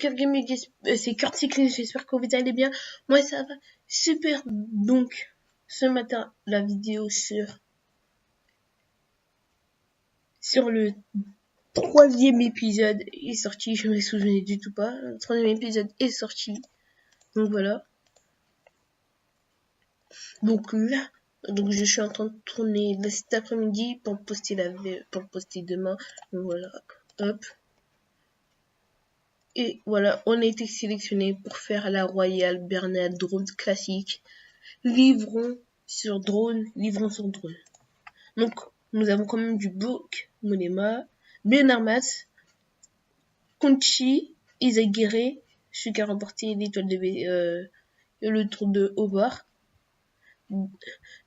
Kurt Gaming, c'est Kurt Cyclist, j'espère que vous allez bien. Moi ça va super. Donc ce matin la vidéo sur le 3e épisode est sortie, je me souvenais du tout pas. Le 3e épisode est sorti. Donc voilà. Donc là, je suis en train de tourner cet après-midi pour poster demain. Donc voilà. Hop. Et voilà, on a été sélectionné pour faire la Royale Bernard Drone classique. Livrons sur drone. Donc, nous avons quand même du Book, Monema, Benarmas, Conchi, Izaguirre, celui qui a remporté l'étoile de le tour de Hobart,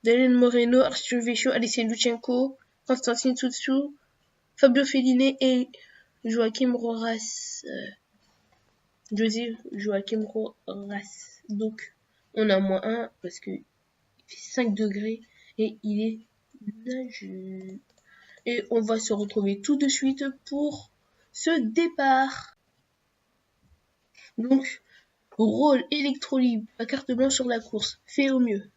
Daniel Moreno, Arthur Vecho, Alessia Luchenko, Constantine Soutsou, Fabio Fellini et Joachim Roras. Joachim Roras. Donc, on a -1 parce que il fait 5 degrés et il est nageux. Et on va se retrouver tout de suite pour ce départ. Donc, rôle électrolibre, la carte blanche sur la course, fait au mieux.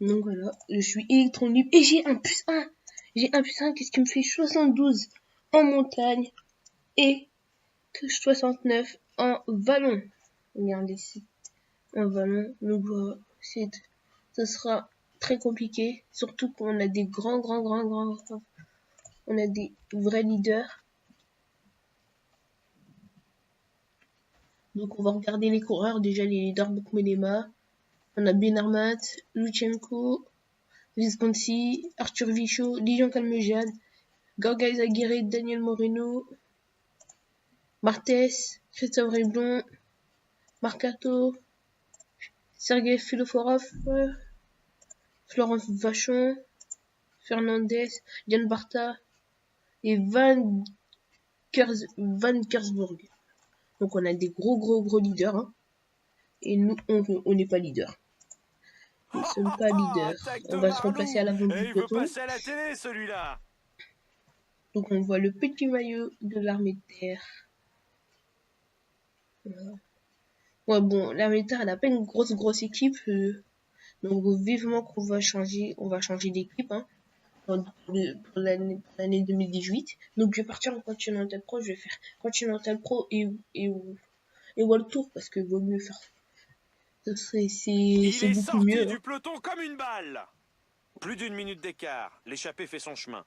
Donc voilà, je suis électrolibre et j'ai un +1. J'ai un +1, qu'est-ce qui me fait 72 en montagne et que 69 en vallon. Regardez ici, en vallon. Donc voilà, ça sera très compliqué, surtout qu'on a des grands, on a des vrais leaders. Donc on va regarder les coureurs, déjà les leaders Bukmelema. On a Benarmat, Luchenko, Visconti, Arthur Vichot, Lijon Calmejane, Gorga Izaguirre, Daniel Moreno, Martes, Christophe Riblon, Marcato, Sergei Filoforov, Florence Vachon, Fernandez, Jan Barta et Van Kersburg. Donc on a des gros leaders, hein. Et nous, on n'est pas leader. Nous ne sommes pas leaders. On va se remplacer à l'avant du peloton. À la télé, celui-là. Donc on voit le petit maillot de l'armée de terre. Voilà. Ouais, bon, l'armée de terre, elle n'a pas une grosse équipe. Donc vivement qu'on va changer, d'équipe, hein, pour l'année 2018. Donc je vais partir en Continental Pro, je vais faire Continental Pro et World Tour parce que vaut mieux faire. C'est beaucoup mieux. Du peloton comme une balle. Plus d'1 minute d'écart, l'échappée fait son chemin.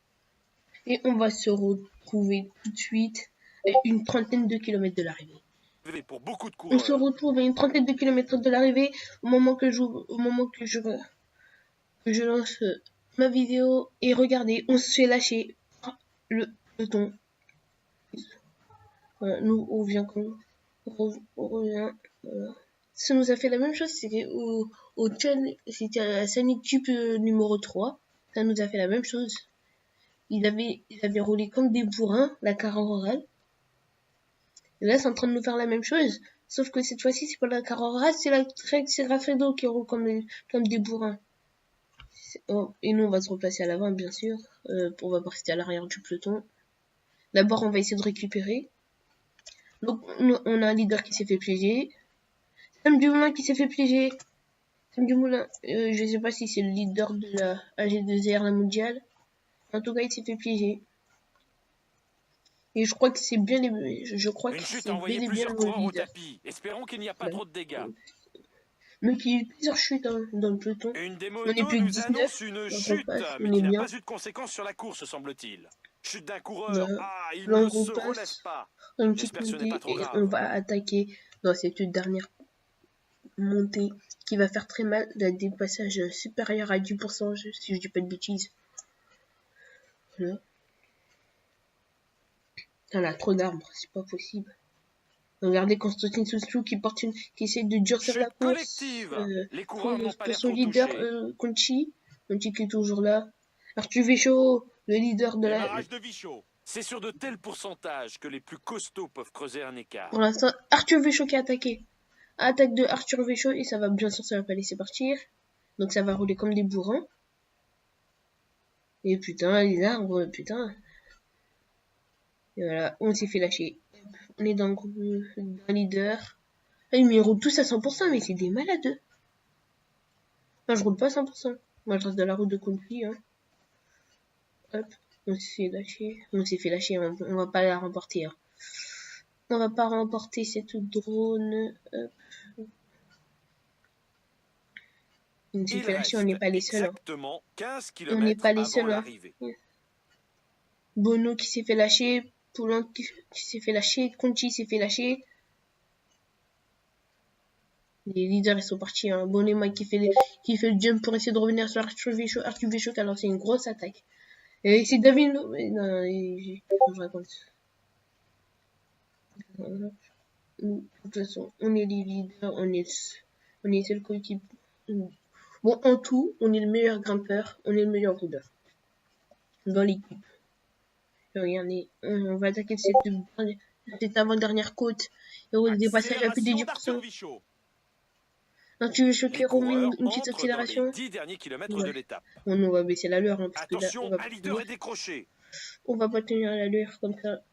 Et on va se retrouver tout de suite à une trentaine de kilomètres de l'arrivée. Pour beaucoup de coureurs. On se retrouve à une trentaine de kilomètres de l'arrivée au moment que je lance ma vidéo. Et regardez, on se fait lâcher le peloton. Voilà, nous on revient voilà. Ça nous a fait la même chose, c'était c'était à Sonic Tube numéro 3. Ça nous a fait la même chose. Il avait roulé comme des bourrins, la Carrera. Et là, c'est en train de nous faire la même chose. Sauf que cette fois-ci, c'est pas la Carrera, c'est la Rafredo qui roule comme des bourrins. Et nous, on va se replacer à l'avant, bien sûr. On va pas rester à l'arrière du peloton. D'abord, on va essayer de récupérer. Donc, on a un leader qui s'est fait piéger. Sam Dumoulin qui s'est fait piéger. Sam Dumoulin, je sais pas si c'est le leader de la AG2R, la mondiale. En tout cas, il s'est fait piéger. Et je crois que c'est bien les. Je crois que c'est bien et bien le leader. Espérons qu'il n'y a pas trop de dégâts. Mais qu'il y a eu plusieurs chutes, hein, dans le peloton. Une des on est plus que 19. Une chute, mais qui n'a pas eu de conséquences sur la course, semble-t-il. Chute d'un coureur. Ah, il ne se relève pas. J'espère que ce n'est pas trop grave. On va attaquer dans cette dernière montée qui va faire très mal. Il y a des passages supérieurs à 10%, si je dis pas de bêtises. Voilà. On a trop d'arbres, c'est pas possible. Regardez Constantine Soutsou qui essaie de durcir la course. Les coureurs n'ont pas l'air son leader, Conchi qui est toujours là. Arthur Vichot, le leader de la. De Vichot. C'est sur de tels pourcentages que les plus costauds peuvent creuser un écart. Pour l'instant, Arthur Vichot qui a attaqué. Attaque de Arthur Vichot et ça va bien sûr, ça va pas laisser partir. Donc ça va rouler comme des bourrins. Et putain, les arbres, putain. Et voilà, on s'est fait lâcher. On est dans le groupe d'un leader. Ah, mais ils roulent tous à 100%, mais c'est des malades. Moi, je roule pas à 100%. Moi, je reste dans la route de Country. Hein. Hop, on s'est fait lâcher. On va pas la remporter. Hein. On va pas remporter cette drone. Hop. On s'est fait lâcher, on n'est pas les seuls. Hein. 15 on n'est pas les seuls. Hein. Yes. Bono qui s'est fait lâcher. Poulenc qui s'est fait lâcher. Conchi s'est fait lâcher. Les leaders ils sont partis. Hein. Bonema qui fait le jump pour essayer de revenir sur Arthur Vichot. Arthur Vichot qui a lancé une grosse attaque. Et c'est David. Non, je raconte. De toute façon, on est les leaders, on est seul coéquipe. Bon, en tout, on est le meilleur grimpeur, on est le meilleur rouleur dans l'équipe. Regardez, on va attaquer cette avant-dernière côte. Et on dépasser à plus de 10%. Arthur Vichot qui remet une petite accélération. On va baisser l'allure. Hein, parce attention, que là, un leader est décroché. On va pas tenir l'allure comme ça.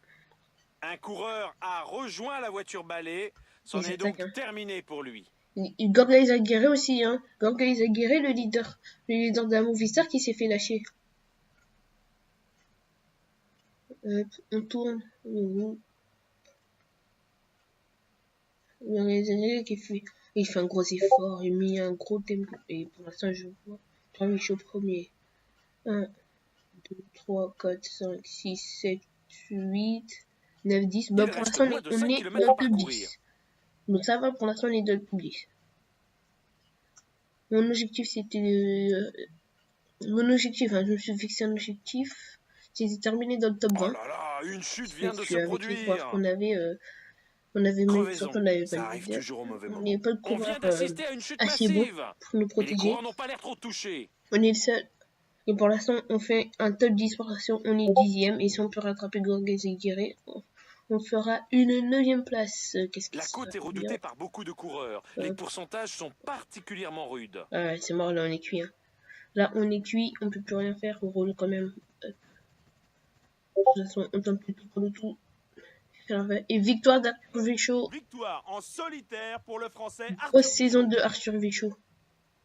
Un coureur a rejoint la voiture balai. C'en est donc terminé pour lui. Gorgais Aguirre aussi, hein. Gorgais Aguirre, le leader de la Movistar qui s'est fait lâcher. On tourne. Il fait un gros effort, il met un gros tempo. Et pour l'instant, je vois Jean Michaud premier. 1, 2, 3, 4, 5, 6, 7, 8, 9, 10. Bah, pour l'instant, on est dans le top 10. Donc ça va, pour l'instant, on est dans le top 10. Mon objectif, je me suis fixé un objectif. C'était terminé dans le top 20. Oh là là, une chute vient de se produire. On avait même surtout on avait pas le leader. On n'est pas le coureur d'assister à une chute assez bon pour nous protéger. Les coureurs n'ont pas l'air trop touchés. On est le seul. Et pour l'instant, on fait un top 10 on est 10e. Et si on peut rattraper Gorgais et Guiré, on fera une 9e place. La côte est redoutée par beaucoup de coureurs. Les pourcentages sont particulièrement rudes. C'est mort, là on est cuit. Hein. Là on est cuit, on peut plus rien faire, on roule quand même. De toute façon, on tente plus tout pour le tout. Et victoire d'Arthur Vichot. Victoire en solitaire pour le français Arthur Grosse saison de Arthur Vichot.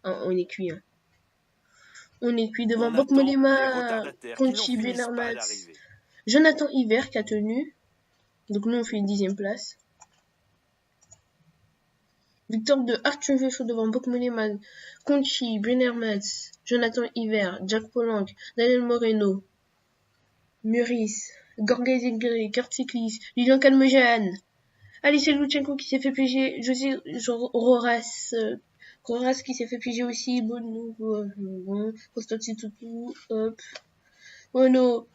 On est cuit. Hein. On est cuit devant Bob Mollema, Conchi Benarmat, Jonathan Hiver qui a tenu. Donc nous on fait une 10e place. Victoire de Arthur Vichot devant Bob Mollema, Conchi Benarmat, Jonathan Hiver, Jack Poulenc, Daniel Moreno, Muris, Gorgais Aguirre, Kurt Cyclis, Lilian Calmejean, Alice Lutsenko qui s'est fait piéger, José Roras, Roras qui s'est fait piéger aussi, Constantin Toutou, hop, Ono,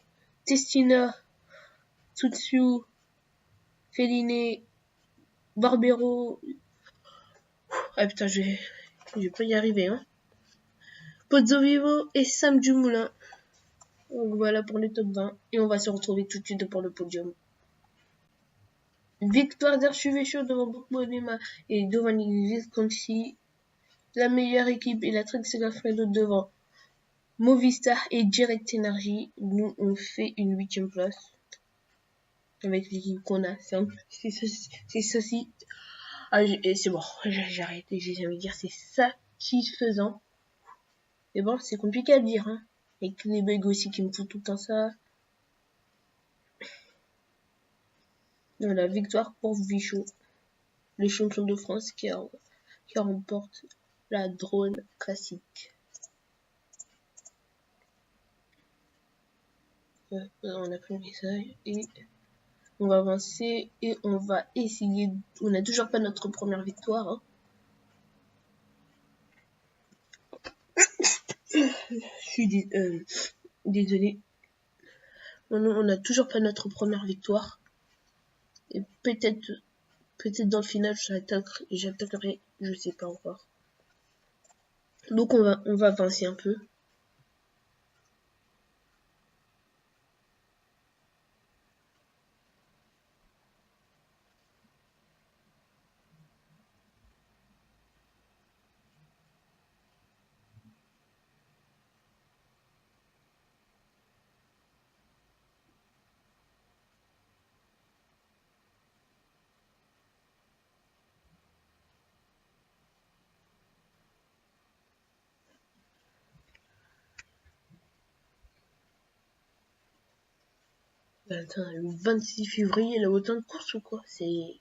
Testina, Tutsu, Féliné, Barbero, ah putain, je vais pas y arriver, hein. Pozzo Vivo et Sam Dumoulin. Donc voilà pour le top 20. Et on va se retrouver tout de suite pour le podium. Victoire d'Arthur Vichot devant Bob Mollema et Giovanni Visconti. La meilleure équipe est la Trek Segafredo devant Movistar et Direct Energy. Nous, on fait une 8e place. Avec l'équipe qu'on a. C'est ceci. Ah, c'est bon. J'arrête. J'ai jamais dire c'est satisfaisant. Mais bon, c'est compliqué à dire, hein. Avec les bugs aussi qui me foutent tout le temps ça. Voilà, victoire pour Vichot, le champion de France qui remporte la drone classique. On a pris le message et on va avancer et on va essayer. On n'a toujours pas notre première victoire. Hein. Je suis désolé. On n'a toujours pas notre première victoire. Et peut-être dans le final, j'attaquerai, je sais pas encore. Donc on va avancer un peu. Attends, le 26 février, il a autant de courses ou quoi? C'est...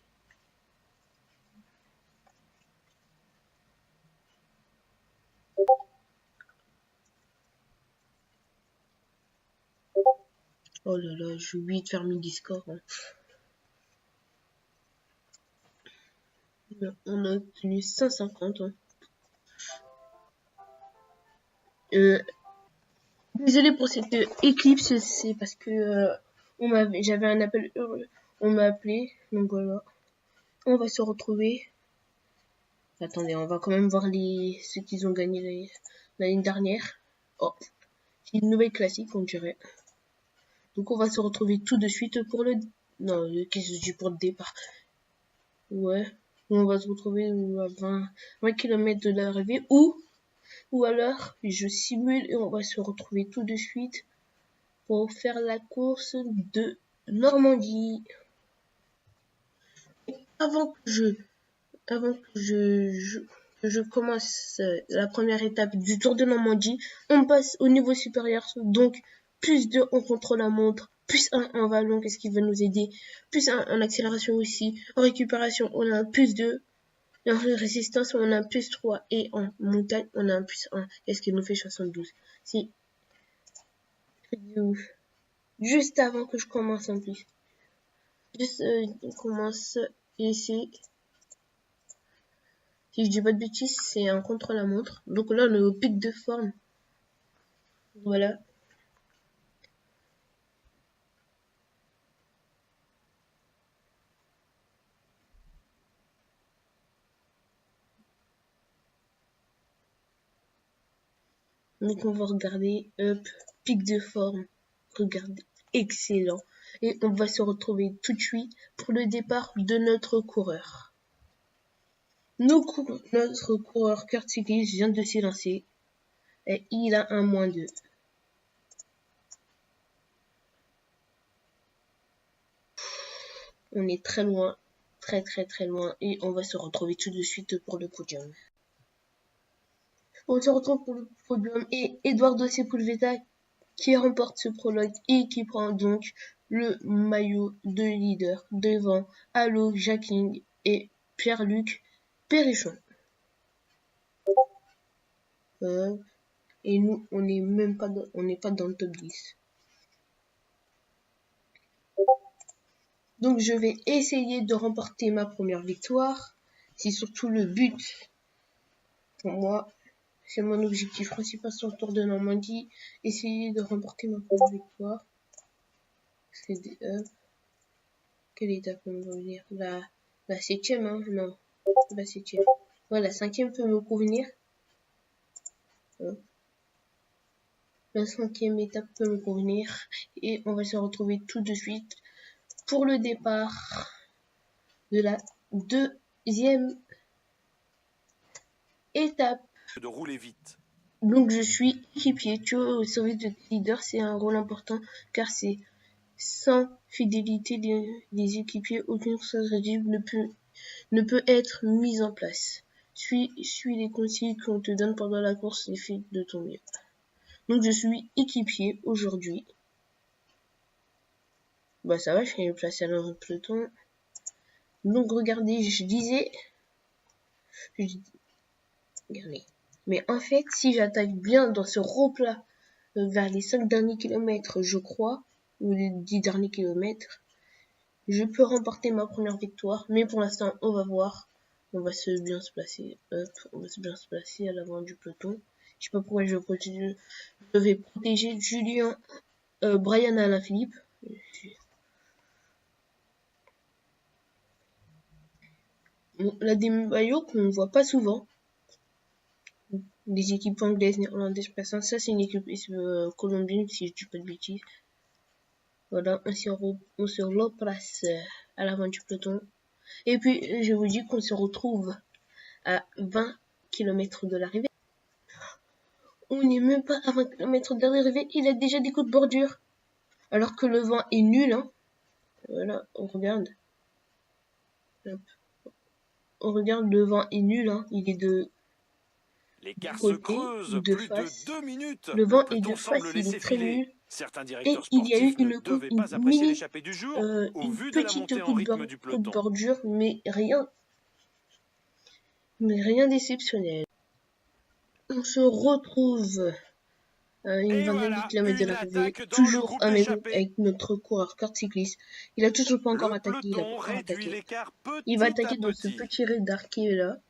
Oh là là, j'ai oublié de faire mes Discord. Hein. On a obtenu 150. Hein. Désolé pour cette éclipse, c'est parce que j'avais un appel heureux. On m'a appelé, donc voilà. On va se retrouver. Attendez, on va quand même voir ceux qu'ils ont gagné l'année dernière. Oh, c'est une nouvelle classique, on dirait. Donc on va se retrouver tout de suite pour le... Non, qu'est-ce que je dis pour le départ? Ouais, on va se retrouver à 20 km de l'arrivée. Ou alors, je simule et on va se retrouver tout de suite pour faire la course de Normandie. Avant que je commence la première étape du Tour de Normandie, on passe au niveau supérieur, donc plus 2 en contre-la-montre, plus 1 en vallon, qu'est-ce qui va nous aider, plus 1 en accélération aussi, en récupération on a un plus 2, et en résistance on a un plus 3, et en montagne on a un plus 1, qu'est-ce qui nous fait 72. C'est juste avant que je commence en plus. Juste on commence et c'est... Si je dis pas de bêtises, c'est un contre-la-montre. Donc là, on est au pic de forme. Voilà. Donc on va regarder, hop, pic de forme. Regardez, excellent. Et on va se retrouver tout de suite pour le départ de notre coureur. Notre coureur Kurt Cyclist vient de s'élancer. Et il a un -2. On est très loin, très loin, et on va se retrouver tout de suite pour le podium. On se retrouve pour le podium et Eduardo Sepulveda qui remporte ce prologue et qui prend donc le maillot de leader devant Allo Jacqueline et Pierre-Luc Perrichon. Et nous, on n'est pas dans le top 10. Donc je vais essayer de remporter ma première victoire. C'est surtout le but pour moi. C'est mon objectif principal sur le Tour de Normandie. Essayer de remporter ma première victoire. Quelle étape peut me convenir? La 7ème, hein? Non, la 7ème. Ouais, la 5ème peut me convenir. La 5ème étape peut me convenir. Et on va se retrouver tout de suite pour le départ de la 2e étape. De rouler vite. Donc je suis équipier. Tu vois, au service de leader, c'est un rôle important car c'est sans fidélité des équipiers, aucune stratégie ne peut être mise en place. Suis les consignes qu'on te donne pendant la course et fais de ton mieux. Donc je suis équipier aujourd'hui. Bah ça va, je suis placé dans le peloton. Donc regardez, je disais... Regardez. Mais en fait, si j'attaque bien dans ce replat vers les 5 derniers kilomètres, je crois, ou les 10 derniers kilomètres, je peux remporter ma première victoire. Mais pour l'instant, on va voir. On va bien se placer. On va bien se placer à l'avant du peloton. Je sais pas pourquoi je vais protéger Julien, Brian Alaphilippe. Bon, là, des maillots qu'on voit pas souvent. Des équipes anglaises, néerlandaises, passant. Ça, c'est une équipe colombienne, si je dis pas de bêtises. Voilà, on se replace à l'avant du peloton. Et puis, je vous dis qu'on se retrouve à 20 km de l'arrivée. On n'est même pas à 20 km de l'arrivée, il a déjà des coups de bordure. Alors que le vent est nul, hein. Voilà, on regarde. Hop. On regarde, le vent est nul, hein. Il est de L'écart se creuse, de plus face. de 2 minutes. Le vent est de face, il est très nul. Certains Et directeurs il y a eu sportifs ne devaient pas apprécier l'échappée du jour au une vu de la petite montée en rythme du coup de peloton. bordure, mais rien d'exceptionnel. On se retrouve à une Et vingtaine de voilà, kilomètres de une l'arrivée, attaque dans le toujours groupe à même d'échappée. avec notre coureur carte cycliste. Il a toujours pas encore Le attaqué, il a pas peloton encore réduit attaqué. l'écart Il va petit à attaquer dans ce petit. petit radar qui est là.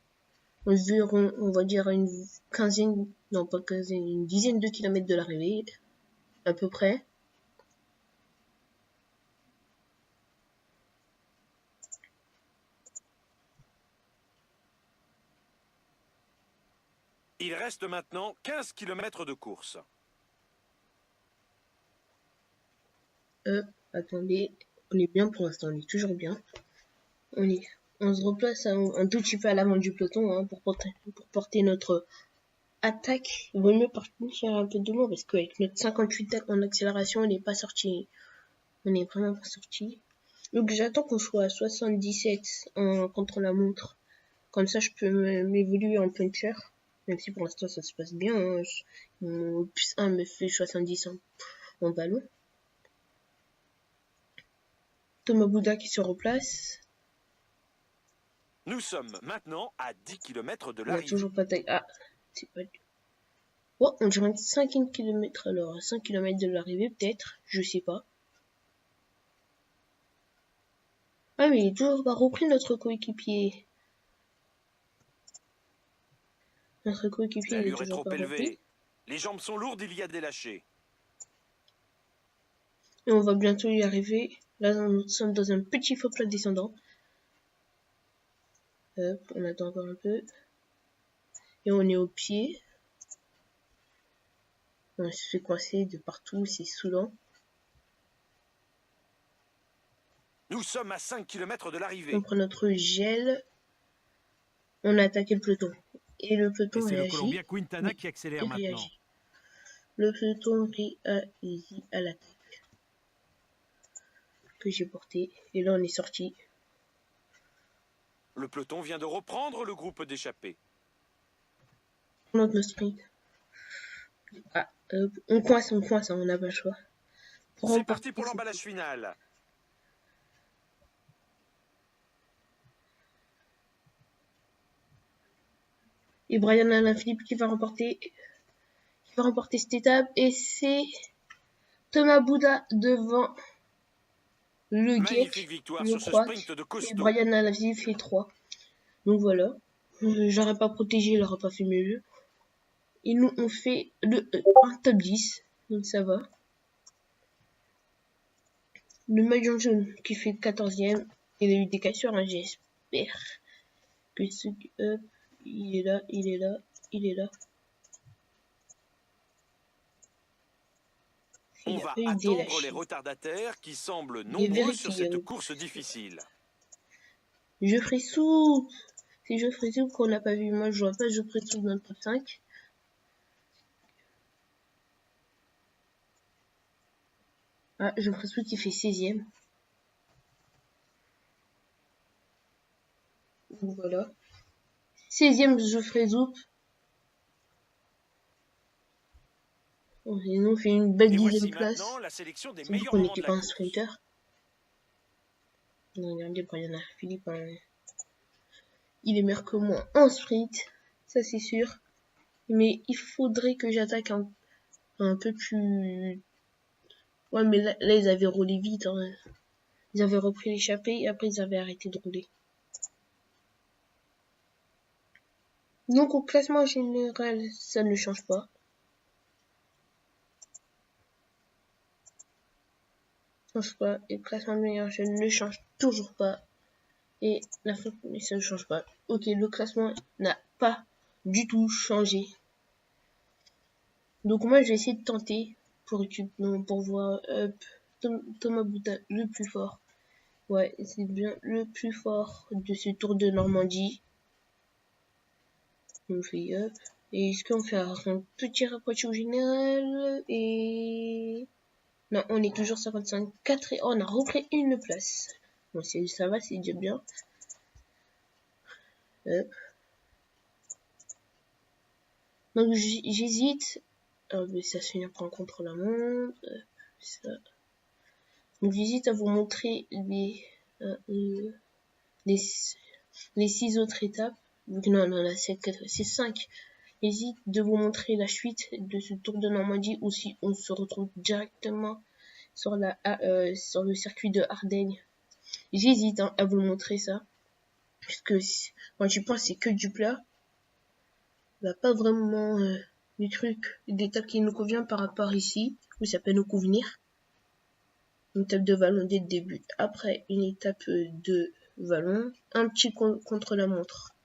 Environ, on va dire une quinzaine, non pas quinzaine, une dizaine de kilomètres de l'arrivée, à peu près. Il reste maintenant 15 km de course. Attendez, on est bien pour l'instant, on est toujours bien. On se replace un tout petit peu à l'avant du peloton hein, pour porter notre attaque. Il vaut mieux partir un peu de loin parce qu'avec notre 58 en accélération, on n'est pas sorti. On n'est vraiment pas sorti. Donc j'attends qu'on soit à 77 contre la montre. Comme ça, je peux m'évoluer en puncher. Même si pour l'instant, ça se passe bien. Hein. Mon plus 1 me fait 70 en ballon. Thomas Bouda qui se replace. Nous sommes maintenant à 10 km de On n'a l'arrivée. toujours pas taille. Ah, c'est pas... Oh, on dirait 5 km alors. 5 km de l'arrivée, peut-être. Je sais pas. Ah, mais il est toujours pas repris notre coéquipier. Notre coéquipier est L'allure est toujours trop pas repris. élevée. Les jambes sont lourdes, il y a des lâchers. Et on va bientôt y arriver. Là, nous sommes dans un petit faux plat descendant. Hop, on attend encore un peu. Et on est au pied. On se fait coincer de partout, c'est saoulant. Nous sommes à 5 km de l'arrivée. On prend notre gel. On a attaqué le peloton. Et le peloton c'est réagit. le Colombien Quintana qui accélère maintenant. Le peloton réagit à l'attaque que j'ai portée. Et là, on est sorti. Le peloton vient de reprendre le groupe d'échappés. On monte notre sprint. Ah, on coince, on n'a pas le choix. C'est parti pour l'emballage final. Et Brian Alaphilippe qui va remporter cette étape. Et c'est Thomas Bouda devant le Magnifique Geek, victoire le sur ce Croate. sprint de Et costaud. Brian Alaphilippe fait 3. Donc voilà. J'aurais pas protégé, il aurait pas fait mieux. Et nous, on fait un top 10. Donc ça va. Le maillot jaune qui fait 14e. Il a eu des cassures, hein, j'espère que ce... il est là. On va attendre les retardataires qui semblent nombreux sur cette course difficile. Geoffrey Soupe. C'est Geoffrey Soupe qu'on n'a pas vu. Moi, je vois pas Geoffrey Soupe dans le top 5. Ah, Geoffrey Soupe qui fait 16e. Donc voilà. 16e Geoffrey Soupe. Et nous, on fait une belle 10e place. C'est vrai qu'on n'était pas un sprinter. Regardez, Brian Philippe, hein. Il est meilleur que moi en sprint, ça c'est sûr. Mais il faudrait que j'attaque un peu plus... Ouais, mais là, ils avaient roulé vite. Hein. Ils avaient repris l'échappée et après ils avaient arrêté de rouler. Donc au classement général, ça ne change pas. Et le classement meilleur, je ne change toujours pas. Et la fin, ça ne change pas. Ok, le classement n'a pas du tout changé. Donc moi, je vais essayer de tenter pour voir Thomas Bouda le plus fort. Ouais, c'est bien le plus fort de ce Tour de Normandie. On fait up. Et est-ce qu'on fait un petit rapprochement au général et... Non, on est toujours 55. 4 et on a repris une place. Bon, ça va, c'est déjà bien. Donc j'hésite. Mais ça se finit par contre la montre. ça. Donc j'hésite à vous montrer les 6 autres étapes. Non, là, c'est 5. J'hésite de vous montrer la suite de ce Tour de Normandie ou si on se retrouve directement sur le circuit de Ardennes. J'hésite à vous montrer ça. Puisque quand j'y pense, c'est que du plat. Il n'y a pas vraiment du truc, d'étape qui nous convient par rapport ici, où ça peut nous convenir. Une étape de vallon dès le début. Après, une étape de vallon. Un petit contre la montre.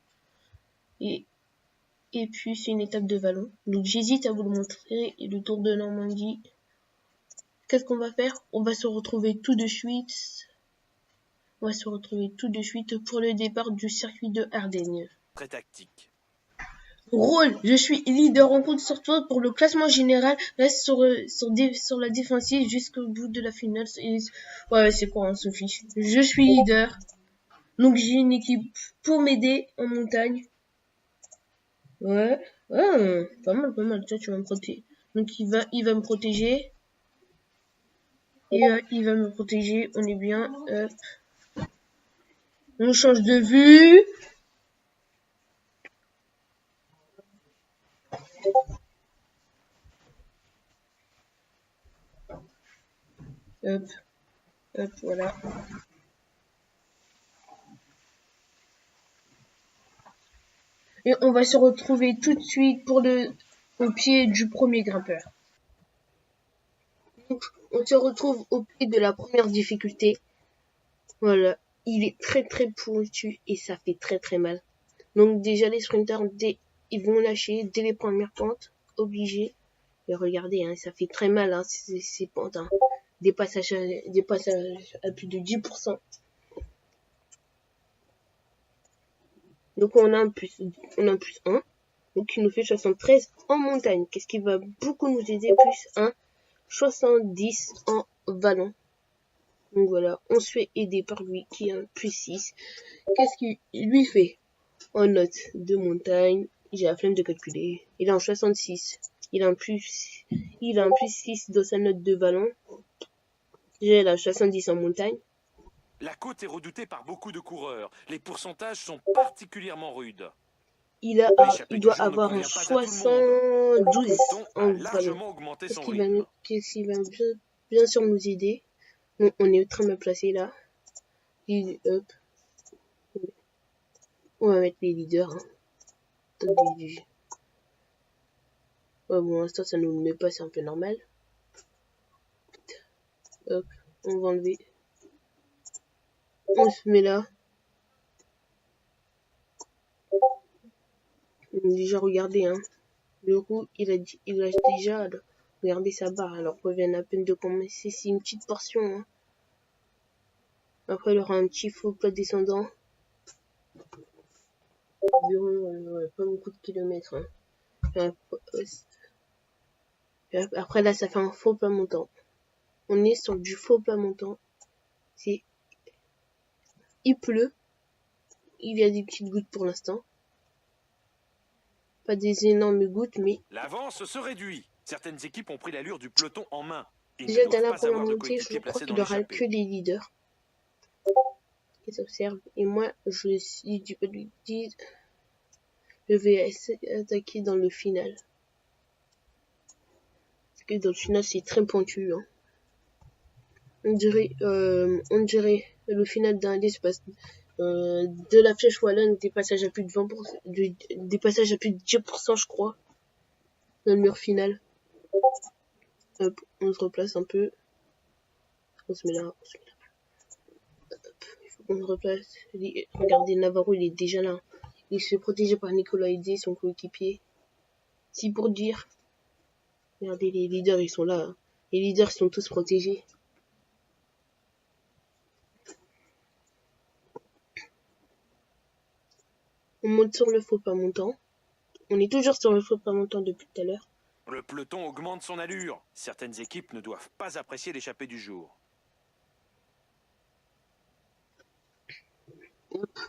Et puis, c'est une étape de vallon. Donc, j'hésite à vous le montrer. Et le Tour de Normandie. Qu'est-ce qu'on va faire? On va se retrouver tout de suite. On va se retrouver tout de suite pour le départ du circuit de Ardennes. Très tactique. Rôle, je suis leader en compte sur toi pour le classement général. Reste sur la défensive jusqu'au bout de la finale. Ouais, c'est quoi, hein, Sophie? Je suis leader. Donc j'ai une équipe pour m'aider en montagne. Ouais, pas mal. Toi, tu vas me protéger. Donc il va me protéger. Et il va me protéger. On est bien. On change de vue. Hop, voilà. Et on va se retrouver tout de suite au pied du premier grimpeur. Donc, on se retrouve au pied de la première difficulté. Voilà. Il est très pointu et ça fait très mal. Donc déjà les sprinters, ils vont lâcher dès les premières pentes, obligés. Et regardez, hein, ça fait très mal, hein, ces pentes. Hein. Des passages à plus de 10%. Donc on a un plus 1. Donc il nous fait 73 en montagne. Qu'est-ce qui va beaucoup nous aider? Plus 1. 70 en vallon. Donc voilà, on se fait aider par lui qui a un plus 6. Qu'est-ce qu'il lui fait en note de montagne? J'ai la flemme de calculer. Il est en 66. Il a un plus 6 dans sa note de vallon. J'ai la 70 en montagne. La côte est redoutée par beaucoup de coureurs. Les pourcentages sont particulièrement rudes. Il doit avoir un 72 en vallon. Qu'est-ce qu'il va bien sûr nous aider? Bon, on est très mal placé là. Hop. On va mettre les leaders. Hein. Ouais, bon, l'instant ça nous le met pas, c'est un peu normal. Hop, on va enlever. On se met là. Déjà regardez, hein. Le roux, il a déjà regardez sa barre. Alors qu'on vient à peine de commencer, c'est une petite portion. Hein. Après, il aura un petit faux plat descendant. Environ pas beaucoup de kilomètres. Hein. Après là, ça fait un faux plat montant. On est sur du faux plat montant. Il pleut. Il y a des petites gouttes pour l'instant. Pas des énormes gouttes, mais... L'avance se réduit. Certaines équipes ont pris l'allure du peloton en main. Déjà, dans la première montée, je crois qu'il aura que les leaders qui s'observent. Et moi, je vais attaquer dans le final. Parce que dans le final, c'est très pointu. Hein. On dirait le final d'un espace. De la flèche wallonne, des passages à plus de 20%, des passages à plus de 10%, je crois, dans le mur final. Hop, on se replace un peu. On se met là. Hop, il faut qu'on se replace. Regardez, Navarro, il est déjà là. Il se fait protéger par Nicolas Aidé, son coéquipier. Si pour dire. Regardez, les leaders, ils sont là. Hein. Les leaders sont tous protégés. On monte sur le faux pas montant. On est toujours sur le faux pas montant depuis tout à l'heure. Le peloton augmente son allure. Certaines équipes ne doivent pas apprécier l'échappée du jour.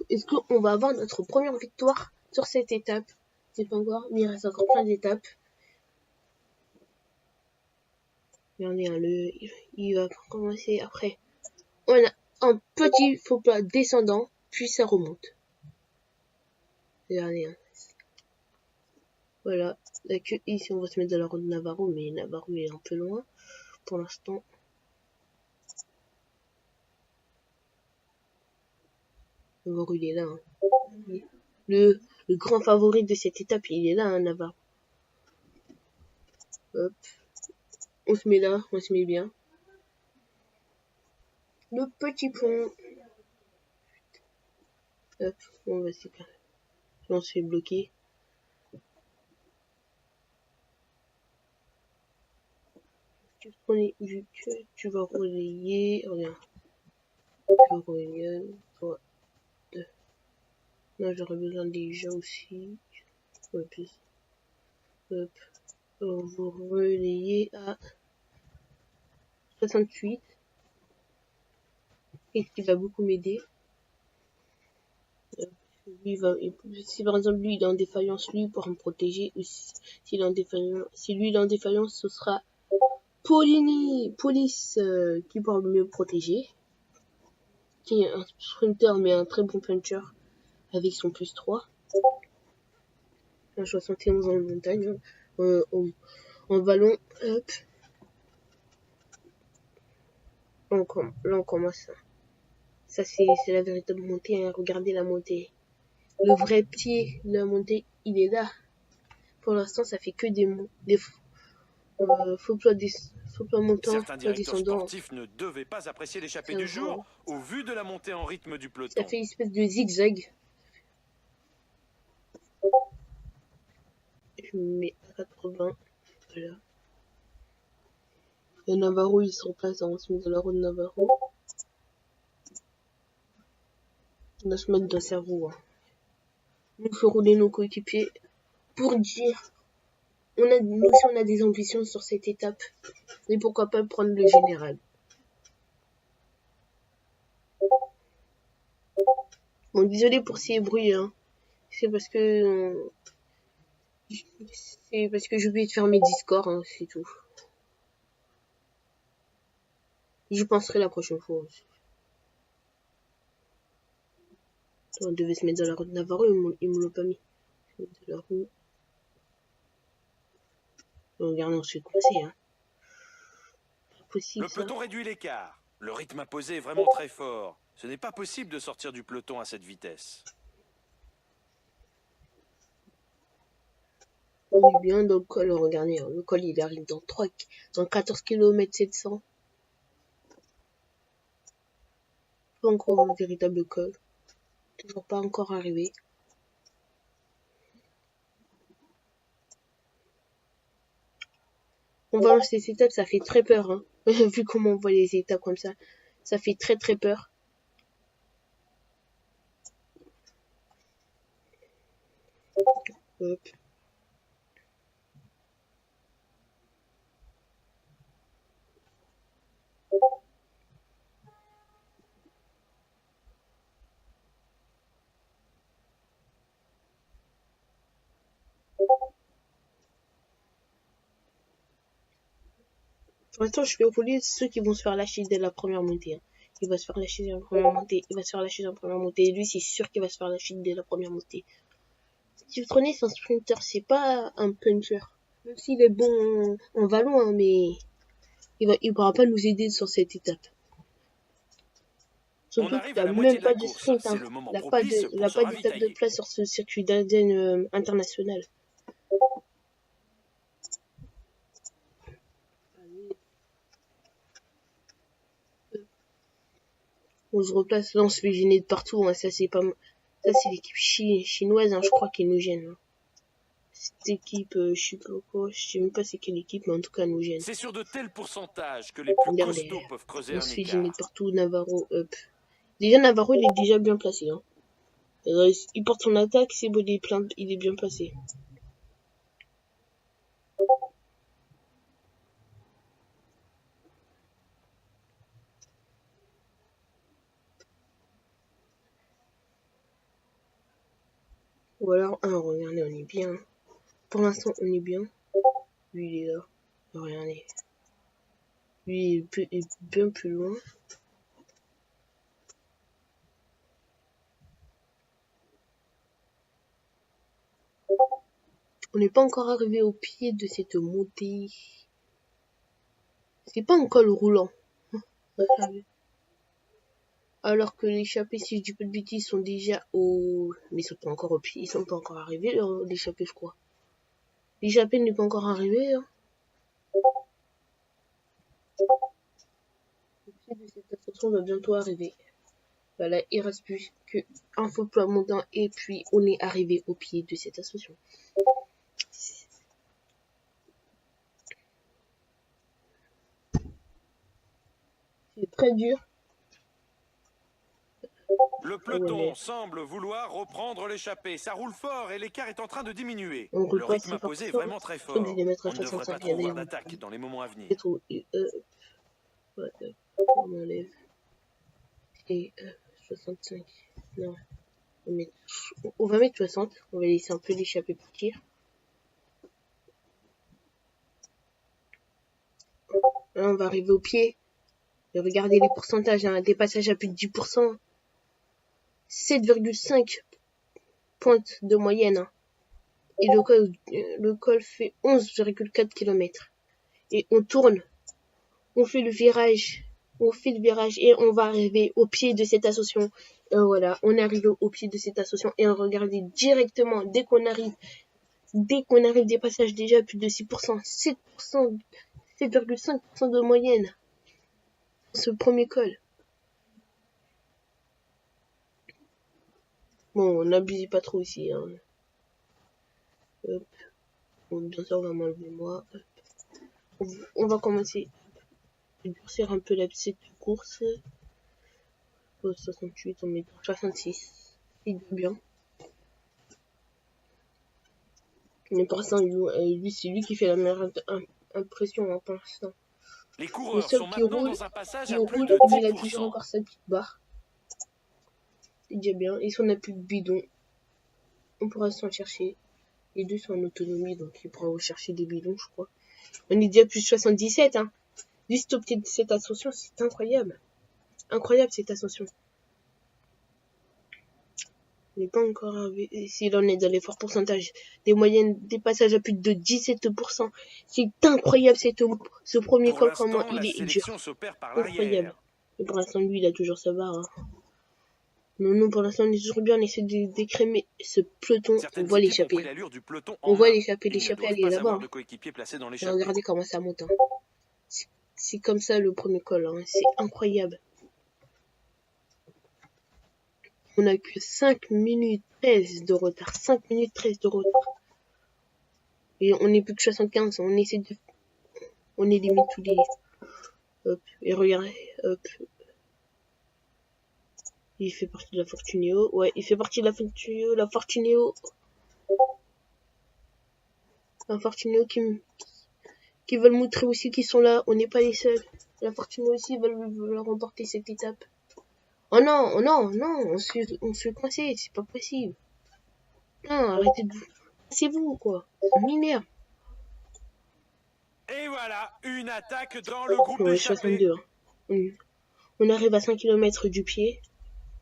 Est-ce qu'on va avoir notre première victoire sur cette étape? C'est pas encore, mais il reste encore plein d'étapes. Regardez, hein, il va commencer après. On a un petit faux plat descendant, puis ça remonte. Regardez, hein. Voilà. La queue, ici, on va se mettre dans la roue de Navarro, mais Navarro il est un peu loin pour l'instant. Navarro il est là. Hein. Le grand favori de cette étape, il est là, hein, Navarro. Hop. On se met là, on se met bien. Le petit pont. Hop, on va se faire. On se fait bloquer. Vu que tu vas relayer. Regarde. Tu vas relayer. 3, 2. Là, j'aurais besoin déjà aussi. Ouais, plus. Hop. Vous relayez à 68. Et ce qui va beaucoup m'aider. Si par exemple lui il est en défaillance, lui pourra me protéger. Ou si lui il est en défaillance, ce sera Police qui pourra mieux protéger. Qui est un sprinter mais un très bon puncher avec son plus 3. Un 71 en montagne. En vallon, hop. Là on commence. Ça c'est la véritable montée. Hein. Regardez la montée. Le vrai pied de la montée, il est là. Pour l'instant, ça fait que des faux plats montants, Certains plats directeurs descendants. sportifs ne devaient pas apprécier l'échappée du jour au vu de la montée en rythme du peloton. Ça fait une espèce de zigzag. Je me mets à 80. Voilà. Le Navarro, il se replace. On se met dans la roue de Navarro. On va se mettre dans sa roue. Hein. Nous faut rouler nos coéquipiers pour dire nous aussi on a des ambitions sur cette étape. Mais pourquoi pas prendre le général. Bon, désolé pour ces bruits. Hein. C'est parce que j'ai oublié de faire mes Discord, hein, c'est tout. J'y penserai la prochaine fois aussi. On devait se mettre dans la roue de Navarro, ils me l'ont pas mis. Dans la roue. Regardez, on se fait coincer, hein. Pas possible, le ça. peloton réduit l'écart. Le rythme imposé est vraiment très fort. Ce n'est pas possible de sortir du peloton à cette vitesse. On est bien dans le col, regardez, hein. Le col il arrive dans 14 km 700. Pas encore un véritable col. Toujours pas encore arrivé. On va lancer ces étapes, ça fait très peur, hein. Vu comment on voit les étapes comme ça. Ça fait très très peur. Hop. Pour l'instant, je vais rouler ceux qui vont se faire lâcher dès la première montée. Hein. Il va se faire lâcher dans la première montée. Il va se faire lâcher dans la première montée. Et lui, c'est sûr qu'il va se faire lâcher dès la première montée. Steve Trôné, c'est un sprinter. C'est pas un puncher. Même s'il est bon en vallon, hein, mais il pourra pas nous aider sur cette étape. Surtout qu'il n'a même pas de sprint. Hein. Il n'a pas d'étape de place sur ce circuit d'Ardennes international. On se replace, là on se fait gêner de partout, hein. Ça c'est l'équipe chinoise, hein, je crois qu'ils nous gênent. Hein. Cette équipe, je sais même pas c'est quelle équipe, mais en tout cas elle nous gêne. C'est sur de tels pourcentages que les plus costauds peuvent creuser un écart. On se fait gêner de partout, Navarro, hop. Déjà Navarro il est déjà bien placé. Hein. Il porte son attaque, c'est beau, il est bien placé. Ou alors, regardez, on est bien. Pour l'instant, on est bien. Lui, il est là. Regardez. Lui est bien plus loin. On n'est pas encore arrivé au pied de cette montée. C'est pas un col roulant. Alors que l'échappée, si je dis pas de bêtises, sont déjà au... Mais ils sont pas encore au pied. Ils sont pas encore arrivés, l'échappée, je crois. L'échappée n'est pas encore arrivée. Hein. Le pied de cette ascension va bientôt arriver. Voilà, il reste plus qu'un faux plat montant et puis on est arrivé au pied de cette ascension. C'est très dur. Le peloton semble vouloir reprendre l'échappée. Ça roule fort et l'écart est en train de diminuer. Le rythme imposé est vraiment très fort. On ne devrait pas trop voir d'attaque dans les moments à venir. On enlève. Et 65. Non. On va mettre 60. On va laisser un peu l'échappée partir. Là, on va arriver au pied. Et regardez les pourcentages. Hein, des passages à plus de 10%. 7,5 pointes de moyenne. Hein. Et le col fait 11,4 km. Et on tourne. On fait le virage. Et on va arriver au pied de cette ascension. Et voilà, on est arrivé au pied de cette ascension. Et regardez directement, dès qu'on arrive des passages déjà à plus de 6%, 7%, 7,5% de moyenne. Ce premier col. Bon, on n'abuse pas trop ici. Hein. Hop. Bon, bien sûr, on va m'enlever moi. On va commencer à durcir un peu la petite course. 68, on met 66. C'est bien. Mais pour l'instant, lui, c'est lui qui fait la meilleure impression hein, pour l'instant. Les coureurs sont maintenant dans un passage à plus de 10%. Il a toujours encore sa petite barre. C'est déjà bien. Et si on n'a plus de bidon, on pourra s'en chercher. Les deux sont en autonomie, donc il pourra rechercher des bidons, je crois. On est déjà plus de 77, hein. Juste au pied de cette ascension, c'est incroyable. Incroyable cette ascension. On n'est pas encore arrivé. Si là on est dans les forts pourcentages, des moyennes, des passages à plus de 17%. C'est incroyable ce premier col, comment il est dur. Incroyable. Et pour l'instant, lui, il a toujours sa barre. Hein. Non, pour l'instant, on est toujours bien. On essaie de décrémer ce peloton. On voit l'échapper. On voit l'échapper. L'échapper, elle est là-bas. Hein. Regardez comment ça monte. Hein. C'est comme ça le premier col. Hein. C'est incroyable. On n'a que 5 minutes 13 de retard. 5 minutes 13 de retard. Et on n'est plus que 75. On essaie de... On élimine tous les... Hop. Et regardez. Hop. Il fait partie de la Fortuneo. Ouais, il fait partie de la Fortuneo. La Fortuneo. La Fortuneo qui veulent montrer aussi qu'ils sont là. On n'est pas les seuls. La Fortuneo aussi veulent remporter cette étape. Oh non, on se fait coincer, c'est pas possible. Non, arrêtez de vous. C'est vous, quoi. On m'énerve. Et voilà, une attaque dans le groupe d'échappée. 62. Hein. On arrive à 5 km du pied.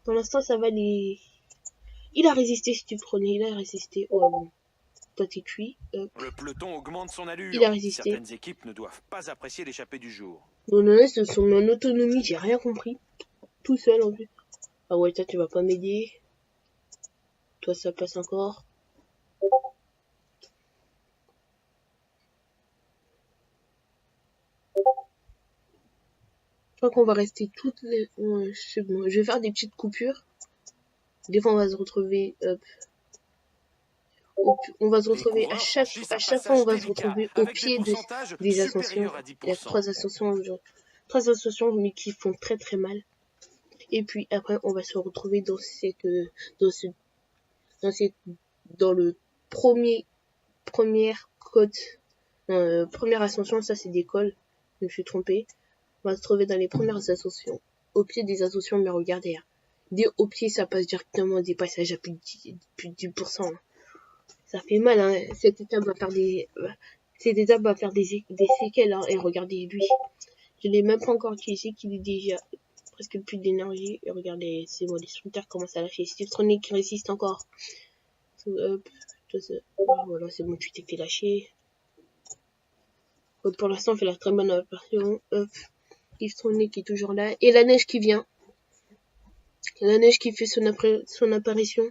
Pour l'instant, ça va les... Il a résisté, si tu le prenais. Il a résisté. Oh, bon. Toi, t'es cuit. Le peloton augmente son allure. Il a résisté. Certaines équipes ne doivent pas apprécier l'échappée du jour. Non, ils sont en autonomie, j'ai rien compris. Tout seul en plus. Ah ouais, toi tu vas pas m'aider. Toi ça passe encore. Je crois qu'on va rester toutes les... Ouais, je vais faire des petites coupures. Des fois on va se retrouver... On va se retrouver à chaque fois on va se retrouver au pied des ascensions. Il y a 3 ascensions mais qui font très très mal. Et puis après on va se retrouver dans le première côte, première ascension. Ça c'est des cols, je me suis trompé. On va se trouver dans les premières ascensions, au pied des ascensions. Mais regardez, hein, au pied ça passe directement des passages à plus de 10%. Hein. Ça fait mal, hein. Cette étape va faire des séquelles, hein. Et regardez lui. Je l'ai même pas encore utilisé, qu'il est déjà presque plus d'énergie. Et regardez, c'est bon, les sprinters commencent à lâcher. Steve Tronic qui résiste encore. Hop, voilà, c'est bon, tu t'es fait lâcher. Pour l'instant, on fait la très bonne opération. Hop, Steve Tronic qui est toujours là. Et la neige qui vient. La neige qui fait son apparition.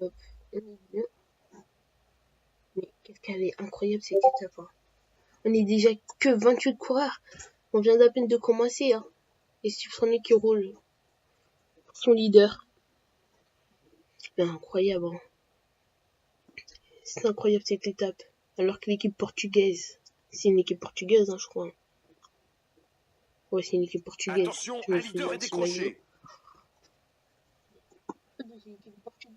Hop, on est bien. Mais qu'est-ce qu'elle est incroyable cette étape. Hein. On est déjà que 28 coureurs. On vient d'à peine de commencer. Hein. Et Steve Tronic qui roule. Son leader. C'est incroyable. Hein. C'est incroyable cette étape. Alors que l'équipe portugaise. C'est une équipe portugaise, hein, je crois. Ouais, c'est une équipe portugaise. Attention, un leader est décroché.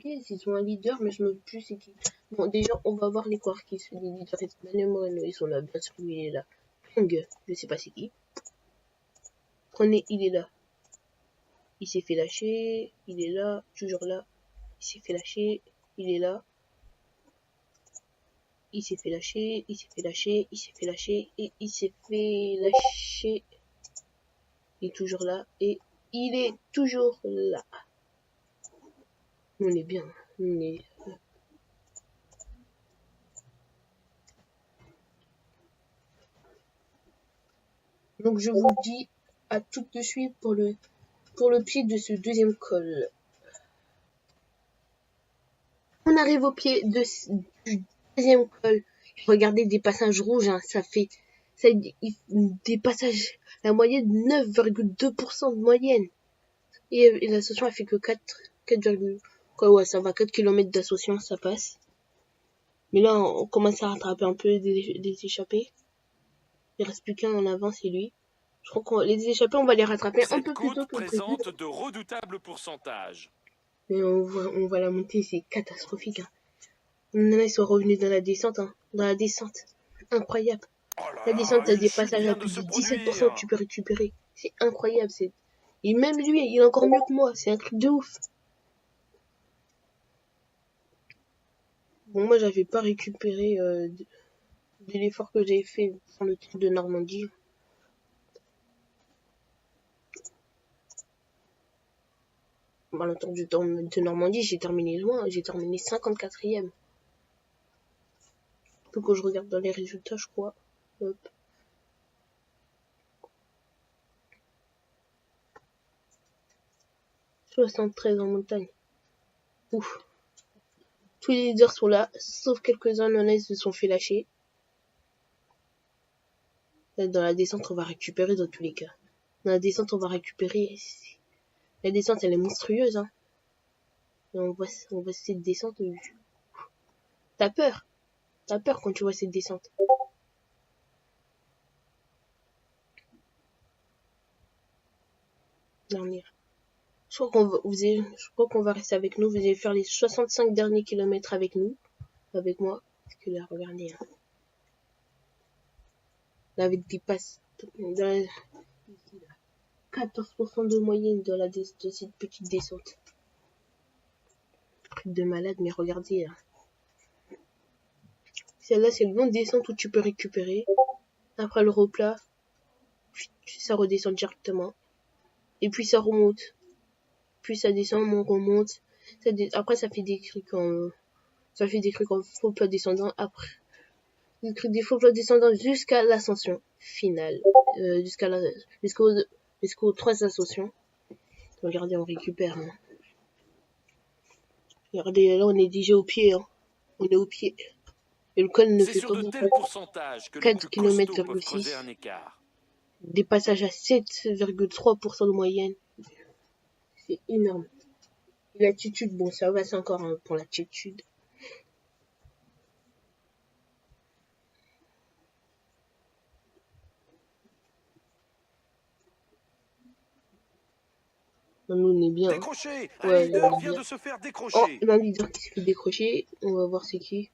Ils ont un leader, mais je me plus c'est qui. Bon, déjà, on va voir les coureurs qui sont les leaders. Manuel Moreno, ils sont là, bien sûr, lui, il est là. Pong, je sais pas c'est qui. Prenez, il est là. Il s'est fait lâcher, il est là, toujours là. Il s'est fait lâcher, il est là. Il s'est fait lâcher, il s'est fait lâcher, il s'est fait lâcher, et il s'est fait lâcher. Il est toujours là, et il est toujours là. On est bien, on est... Donc je vous dis à tout de suite pour le pied de ce deuxième col. On arrive au pied du deuxième col. Regardez des passages rouges, hein, ça fait des passages, la moyenne 9,2% de moyenne. Et l'association a fait que 4, quoi, ouais, ça va, 4 km d'association, ça passe. Mais là, on commence à rattraper un peu des échappés. Il reste plus qu'un en avant, c'est lui. Je crois que les échappés, on va les rattraper un peu plus tôt que prévu. Présente de redoutables pourcentages. Mais on va la monter, c'est catastrophique. Hein. Nana, ils sont revenus dans la descente. Hein. Dans la descente. Incroyable. Oh là la descente, t'as des passages à de plus de 17% que tu peux récupérer. C'est incroyable. Et même lui, il est encore mieux que moi. C'est un truc de ouf. Bon, moi, j'avais pas récupéré de l'effort que j'avais fait dans le truc de Normandie. Dans le tour de Normandie, j'ai terminé loin. J'ai terminé 54e. Faut que je regarde dans les résultats, je crois. Hop. « 73 en montagne. » Ouf. Tous les leaders sont là, sauf quelques-uns honnêtes se sont fait lâcher. Dans la descente, on va récupérer dans tous les cas. Dans la descente, on va récupérer. La descente, elle est monstrueuse. Hein. Et on voit cette descente. T'as peur. T'as peur quand tu vois cette descente. Dernière. Je crois qu'on va rester avec nous. Vous allez faire les 65 derniers kilomètres avec nous. Avec moi. Parce que là, regardez. Hein. Là, avec des passes. 14% de moyenne de cette petite descente. Truc de malade, mais regardez. Hein. Celle-là, c'est le long de descente où tu peux récupérer. Après le replat, ça redescend directement. Et puis ça remonte. Puis ça descend, on remonte. Après, ça fait des trucs en faux plat descendant. Après, des faux plats descendants jusqu'à l'ascension finale. Jusqu'aux 3 ascensions. Regardez, on récupère. Hein. Regardez, là, on est déjà au pied. Hein. On est au pied. Et le col ne fait pas beaucoup. 4 km,6 km. Des passages à 7,3% de moyenne. C'est énorme. Et l'altitude, bon, ça va, c'est encore hein, pour l'altitude. Nous, on est bien. Décroché. Un leader vient de se faire décrocher. Oh, un leader qui s'est fait décrocher. On va voir c'est qui.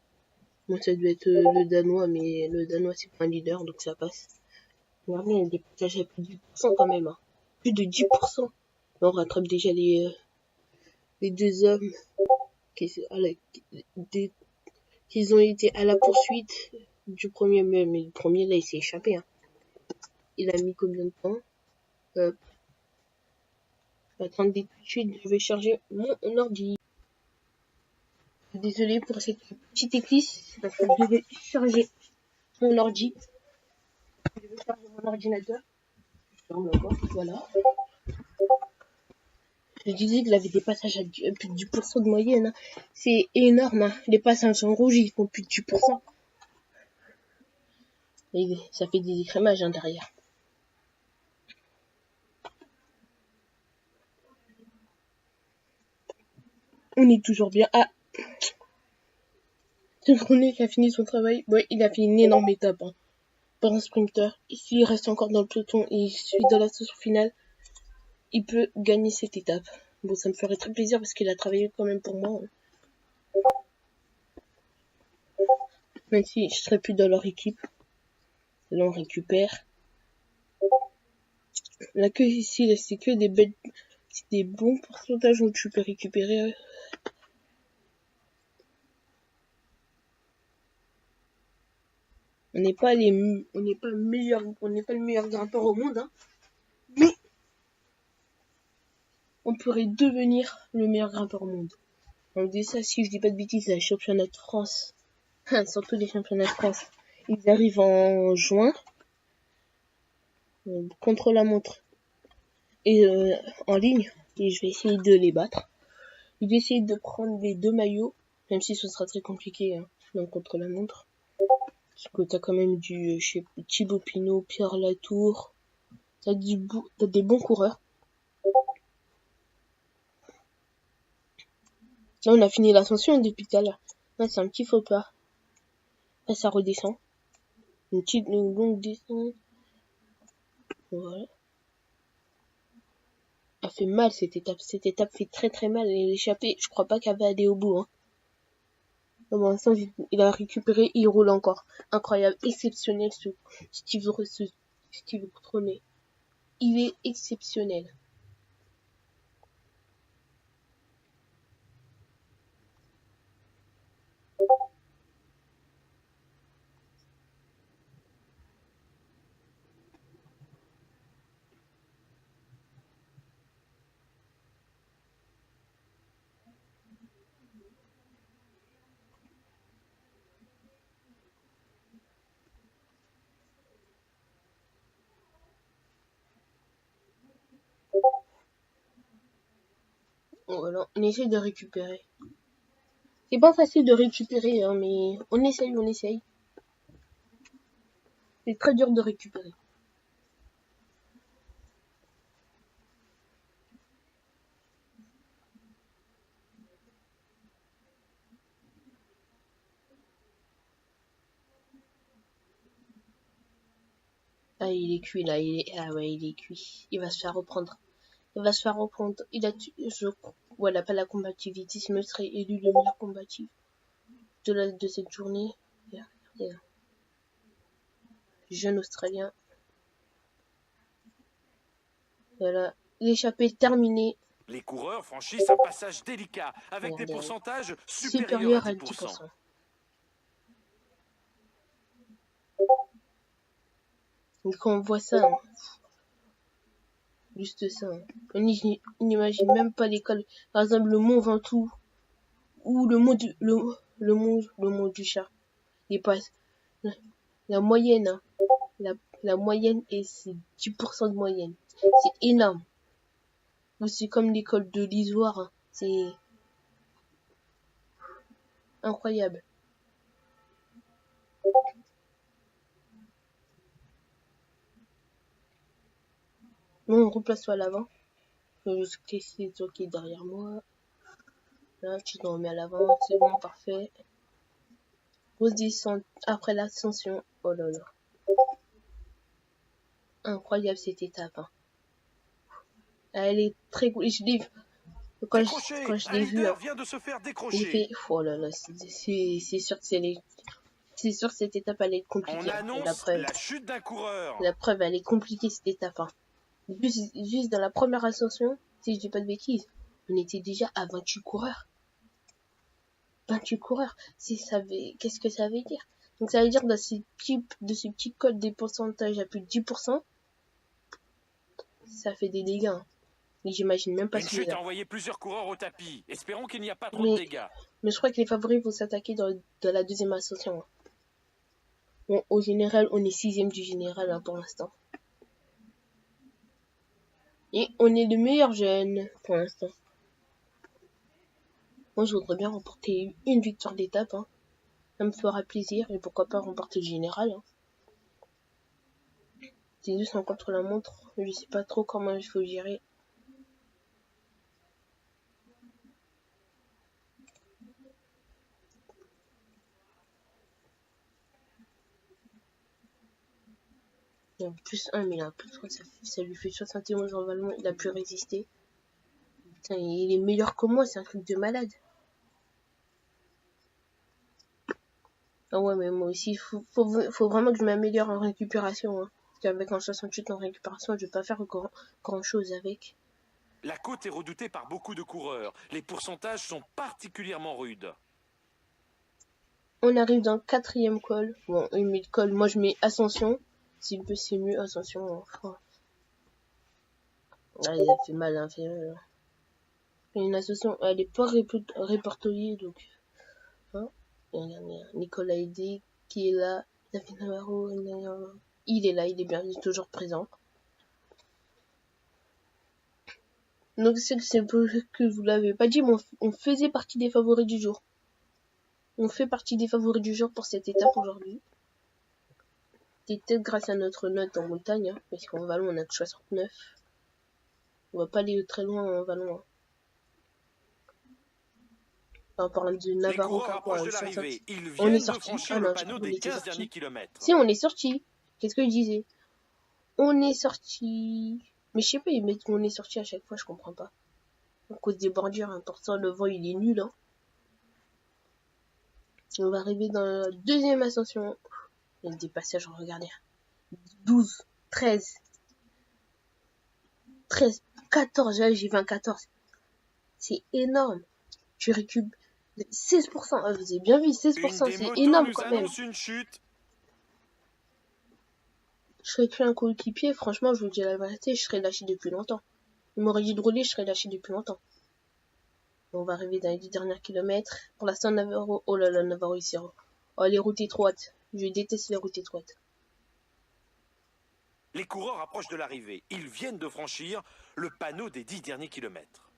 Bon, ça doit être le Danois, mais le Danois, c'est pas un leader, donc ça passe. Regardez, il y a des passages à plus de 10% quand même. Hein. Plus de 10%. On rattrape déjà les 2 hommes. qu'ils ont été à la poursuite du premier, mais le premier là il s'est échappé. Hein. Il a mis combien de temps? Attendez tout de suite, je vais charger mon ordi. Désolé pour cette petite éclisse, c'est parce que je devais charger mon ordi. Je vais charger mon ordinateur. Je ferme encore, voilà. Je disais qu'il avait des passages à plus de 10% de moyenne. Hein. C'est énorme. Hein. Les passages sont rouges, ils font plus de 10%. Et ça fait des écrémages hein, derrière. On est toujours bien. Ah, Synchroné qui a fini son travail. Ouais, il a fait une énorme étape. Hein. Pour un sprinter. S'il reste encore dans le peloton et il suit dans la session finale, il peut gagner cette étape. Bon, ça me ferait très plaisir parce qu'il a travaillé quand même pour moi. Hein. Même si je serais plus dans leur équipe. Là, on récupère. Là, que ici, c'est que des belles... C'est des bons pourcentages où tu peux récupérer. On n'est pas le meilleur grimpeur au monde, hein. Mais on pourrait devenir le meilleur grimpeur au monde. On dit ça, si je dis pas de bêtises, c'est le championnat de France. Surtout les championnats de France. Ils arrivent en juin. Contre la montre. Et en ligne. Et je vais essayer de les battre. Je vais essayer de prendre les 2 maillots. Même si ce sera très compliqué. Hein, donc contre la montre. Parce que t'as quand même du Thibaut Pinot, Pierre Latour. T'as des bons coureurs. Là, on a fini l'ascension depuis tout à l'heure. Là, c'est un petit faux pas. Là, ça redescend. Une longue descente. Voilà. Elle fait mal cette étape. Cette étape fait très très mal. Et l'échappée, je crois pas qu'elle va aller au bout. Hein. Pour l'instant, il a récupéré, il roule encore. Incroyable, exceptionnel ce Steve Trôné. Il est exceptionnel. Voilà, on essaye de récupérer. C'est pas facile de récupérer, hein, mais on essaye. C'est très dur de récupérer. Ah, il est cuit là, ah ouais, il est cuit. Il va se faire reprendre. Voilà, pas la combativité, il me serait élu le meilleur combatif de cette journée. Regardez. Jeune Australien. Voilà, l'échappée terminée. Les coureurs franchissent un passage délicat avec des pourcentages supérieurs à 10%. Et quand on voit ça, hein, juste ça, hein, on n'imagine même pas l'école. Par exemple, le Mont Ventoux ou le Mont du Chat. Les passes. La moyenne, hein, la moyenne c'est 10% de moyenne. C'est énorme. C'est comme l'école de l'Isoire. Hein. C'est incroyable. Bon, replace-toi à l'avant. Je vais juste clisser toi qui est derrière moi. Là, tu te remets à l'avant. C'est bon, parfait. Grosse descente après l'ascension. Oh là là. Incroyable cette étape. Hein. Elle est très cool. Quand je l'ai vu, hein, vient de se faire j'ai fait, oh là là, c'est sûr que c'est sûr que cette étape allait être compliquée. On annonce la chute d'un coureur. La preuve, elle est compliquée cette étape. Hein. Juste dans la première ascension, si je dis pas de bêtises, on était déjà à 28 coureurs. 28 coureurs. Qu'est-ce que ça veut dire? Donc ça veut dire de ces petits codes des pourcentages à plus de 10%, ça fait des dégâts. Hein. Mais j'imagine même pas Une chute a envoyé plusieurs coureurs au tapis. Espérons qu'il n'y a pas trop de dégâts. Mais je crois que les favoris vont s'attaquer dans la deuxième ascension. Hein. Bon, au général, on est 6ème du général hein, pour l'instant. Et on est le meilleur jeune pour l'instant. Moi, je voudrais bien remporter une victoire d'étape. Hein. Ça me fera plaisir. Et pourquoi pas remporter le général. Hein. C'est juste en contre la montre. Je sais pas trop comment il faut gérer. Il a plus 1, mais il a plus 3. Ça lui fait 71 en vallon. Il a pu résister. Putain, il est meilleur que moi. C'est un truc de malade. Ah ouais, mais moi aussi, faut vraiment que je m'améliore en récupération. Hein. Parce qu'avec un 68 en récupération, je vais pas faire grand chose avec. La côte est redoutée par beaucoup de coureurs. Les pourcentages sont particulièrement rudes. On arrive dans le 4e col. Bon, il met le col. Moi, je mets Ascension. C'est mieux, Ascension. Enfin. Ah, il a fait mal, hein. Une Ascension, elle est pas répertoriée, donc... Hein. Nicolas Aidé qui est là, David Navarro, il est là, il est bien, il est toujours présent. Donc c'est que vous l'avez pas dit, mais on faisait partie des favoris du jour. On fait partie des favoris du jour pour cette étape aujourd'hui. C'est peut-être grâce à notre note en montagne, hein, parce qu'en vallon on a que 69. On va pas aller très loin en vallon. Hein. En parlant de Navarro, on est sorti. Ah non, on était sorti. Si, on est sorti. Qu'est-ce que je disais? On est sorti. Mais je sais pas, ils mettent qu'on est sorti à chaque fois, je comprends pas. À cause des bordures, hein. Pourtant le vent il est nul. Hein. On va arriver dans la deuxième ascension. Il y a des passages, regardez. 12, 13, 14, là j'ai 14. C'est énorme. Tu récupères 16%, ah, vous avez bien vu, 16%, c'est énorme quand même. Une chute. Je serais plus un coéquipier, franchement, je vous dis la vérité, je serais lâché depuis longtemps. Il m'aurait dit de rouler, je serais lâché depuis longtemps. On va arriver dans les 10 derniers kilomètres. Pour l'instant, Navarro, oh là là, Navarro ici. Oh, les routes étroites. Je déteste les routes étroites. Les coureurs approchent de l'arrivée. Ils viennent de franchir le panneau des 10 derniers kilomètres.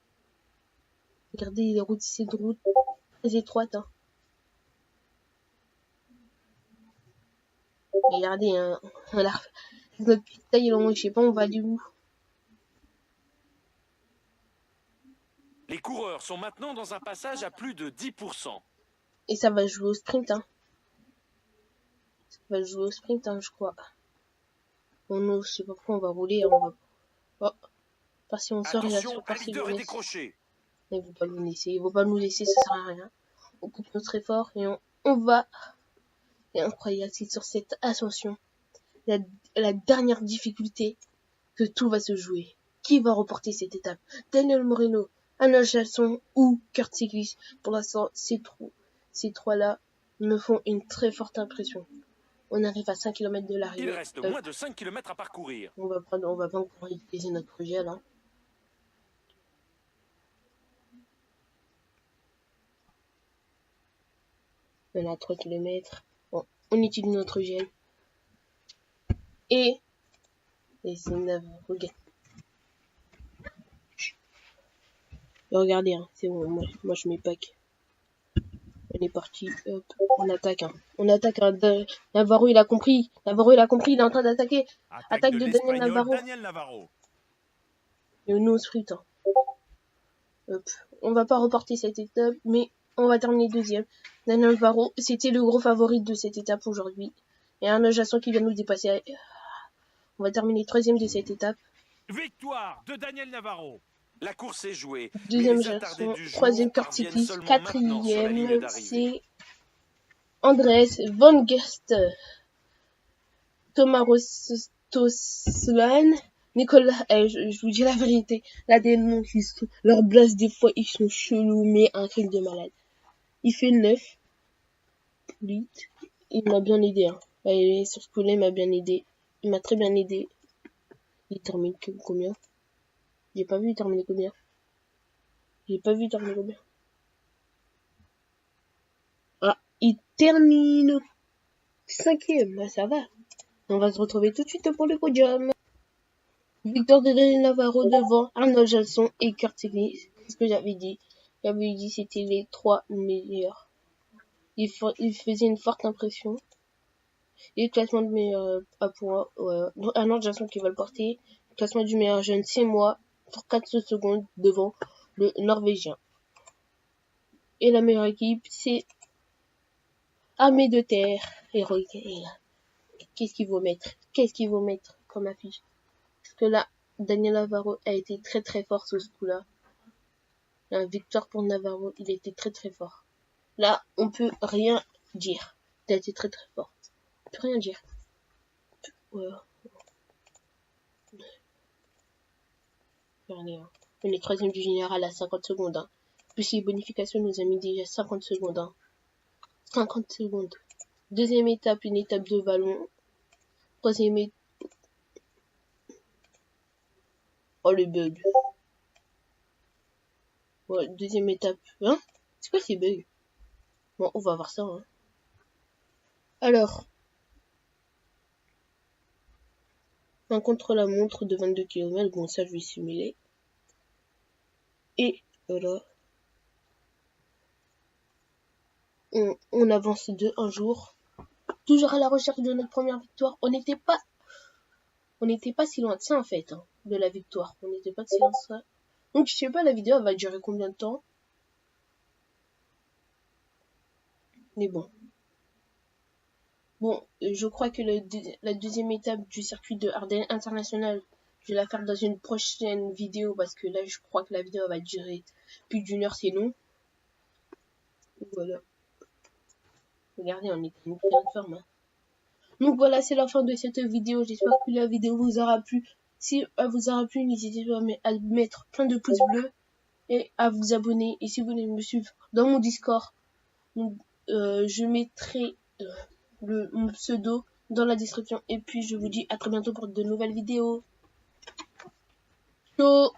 Regardez les routes, c'est de routes très étroites. Hein. Regardez, hein, notre taille, je sais pas, on va aller où. Les coureurs sont maintenant dans un passage à plus de 10%. Et ça va jouer au sprint. Hein. Ça va jouer au sprint, hein, je crois. Bon, non, je sais pas pourquoi on va rouler. On va... Oh, parce qu'on sort, il y a sur par leader est décroché. Il ne faut pas nous laisser, il ne faut pas nous laisser, ça sert à rien. On coupe notre effort et on va. Et incroyable, c'est sur cette ascension, la dernière difficulté, que tout va se jouer. Qui va remporter cette étape? Daniel Moreno, Anna Chasson ou Kurt Sieglitz? Pour l'instant, ces trois-là me font une très forte impression. On arrive à 5 km de l'arrivée. Il reste moins de 5 km à parcourir. On va pas encore utiliser notre projet là. On a 3 km. Bon, on utilise notre gel. Et c'est Navarro. Regardez, hein, c'est bon, moi je mets pack. On est parti, hop, on attaque. Hein. On attaque. Hein. Navarro il a compris. Il est en train d'attaquer. Attaque de Daniel Navarro. Et nous on sprint. Hein. Hop. On va pas reporter cette étape, mais on va terminer deuxième. Daniel Navarro, c'était le gros favori de cette étape aujourd'hui. Et un Jasson qui vient nous dépasser. On va terminer troisième de cette étape. Victoire de Daniel Navarro. La course est jouée. Deuxième Jasson, troisième Kurt Sieglitz, quatrième c'est Andrés Van Gerst, Thomas Rostoslan, Nicolas. Je vous dis la vérité, là des noms qui sont, leur blase des fois ils sont chelous, mais un truc de malade. Il fait 9. 8. Il m'a bien aidé. Hein. Et sur ce coup-là, il m'a bien aidé. Il m'a très bien aidé. Il termine combien? J'ai pas vu il terminer combien. Ah, il termine 5e. Bah, ça va. On va se retrouver tout de suite pour le podium. Victoire de Daniel Navarro devant Arnold Jalson et Kurt Singh. C'est ce que j'avais dit. J'avais dit c'était les 3 meilleurs. Il faisait une forte impression. Et le classement de meilleur à points. Arnold Jalson qui va le porter. Le classement du meilleur jeune, c'est moi. Pour 4 secondes devant le Norvégien. Et la meilleure équipe, c'est Armée de Terre. Héroïque. Qu'est-ce qu'il faut mettre comme affiche? Parce que là, Daniel Navarro a été très très fort sur ce coup-là. La victoire pour Navarro, il a été très très fort. Là, on peut rien dire. Il a été très très fort. On peut rien dire. Voilà. Regardez, hein. On est 3e du général à 50 secondes. Hein. Plus les bonifications nous a mis déjà 50 secondes. Hein. 50 secondes. Deuxième étape, une étape de vallon. Troisième étape. Oh le bug. Ouais, deuxième étape. Hein? C'est quoi ces bugs? Bon, on va voir ça. Hein. Alors. Un contre-la-montre de 22 km. Bon, ça, je vais simuler. Et voilà. On avance de un jour. Toujours à la recherche de notre première victoire. On n'était pas si loin de ça, en fait, hein, de la victoire. On n'était pas si loin de ça. Donc, je sais pas, la vidéo, elle va durer combien de temps. Mais bon. Bon, je crois que la deuxième étape du circuit de Ardennes International, je vais la faire dans une prochaine vidéo parce que là, je crois que la vidéo va durer plus d'1 heure, c'est long. Voilà. Regardez, on est en pleine forme. Hein. Donc voilà, c'est la fin de cette vidéo. J'espère que la vidéo vous aura plu. Si elle vous aura plu, n'hésitez pas à mettre plein de pouces bleus et à vous abonner. Et si vous voulez me suivre dans mon Discord, je mettrai mon pseudo dans la description. Et puis je vous dis à très bientôt pour de nouvelles vidéos. Ciao.